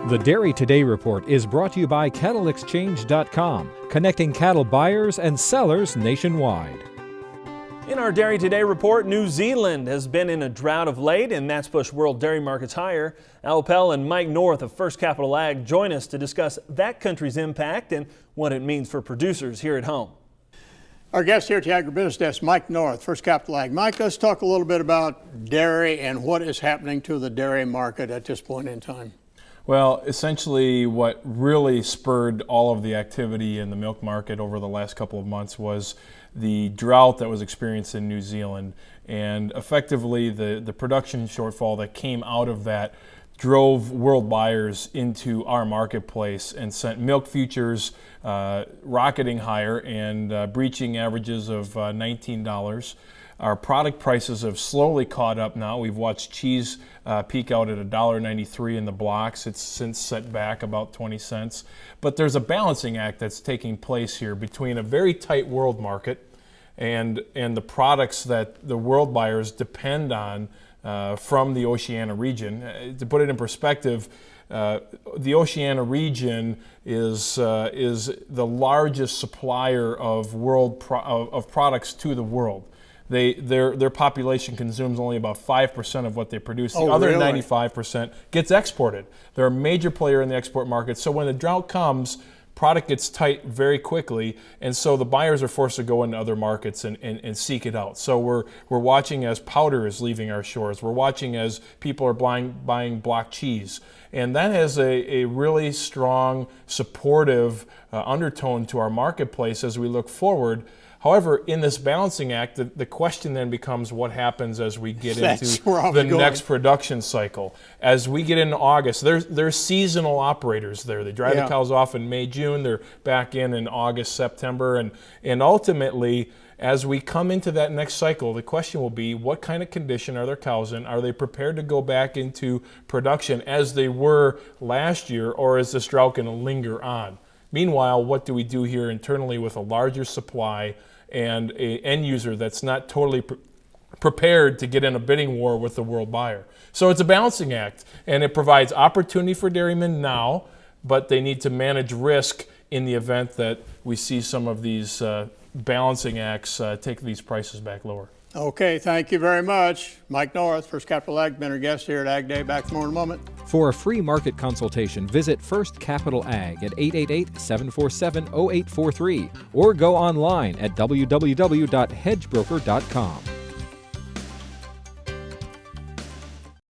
The Dairy Today Report is brought to you by CattleExchange.com, connecting cattle buyers and sellers nationwide. In our Dairy Today Report, New Zealand has been in a drought of late, and that's pushed world dairy markets higher. Al Pell and Mike North of First Capital Ag join us to discuss that country's impact and what it means for producers here at home. Our guest here at the Agribusiness Desk, Mike North, First Capital Ag. Mike, let's talk a little bit about dairy and what is happening to the dairy market at this point in time. Well, essentially what really spurred all of the activity in the milk market over the last couple of months was the drought that was experienced in New Zealand, and effectively the production shortfall that came out of that drove world buyers into our marketplace and sent milk futures rocketing higher and breaching averages of $19. Our product prices have slowly caught up now. We've watched cheese peak out at $1.93 in the blocks. It's since set back about 20 cents. But there's a balancing act that's taking place here between a very tight world market and the products that the world buyers depend on from the Oceania region. To put it in perspective, the Oceania region is the largest supplier of of products to the world. Their population consumes only about 5% of what they produce. The other really? 95% gets exported. They're a major player in the export market. So when the drought comes, product gets tight very quickly, and so the buyers are forced to go into other markets and seek it out. So we're watching as powder is leaving our shores. We're watching as people are buying block cheese. And that has a really strong, supportive undertone to our marketplace as we look forward. However, in this balancing act, the question then becomes what happens as we get into the next production cycle. As we get into August, there's seasonal operators there. They dry the cows off in May, June. They're back in August, September. And ultimately, as we come into that next cycle, the question will be, what kind of condition are their cows in? Are they prepared to go back into production as they were last year, or is this drought going to linger on? Meanwhile, what do we do here internally with a larger supply and an end user that's not totally prepared to get in a bidding war with the world buyer? So it's a balancing act, and it provides opportunity for dairymen now, but they need to manage risk in the event that we see some of these balancing acts take these prices back lower. Okay, thank you very much. Mike North, First Capital Ag, been our guest here at Ag Day. Back for more in a moment. For a free market consultation, visit First Capital Ag at 888-747-0843 or go online at www.hedgebroker.com.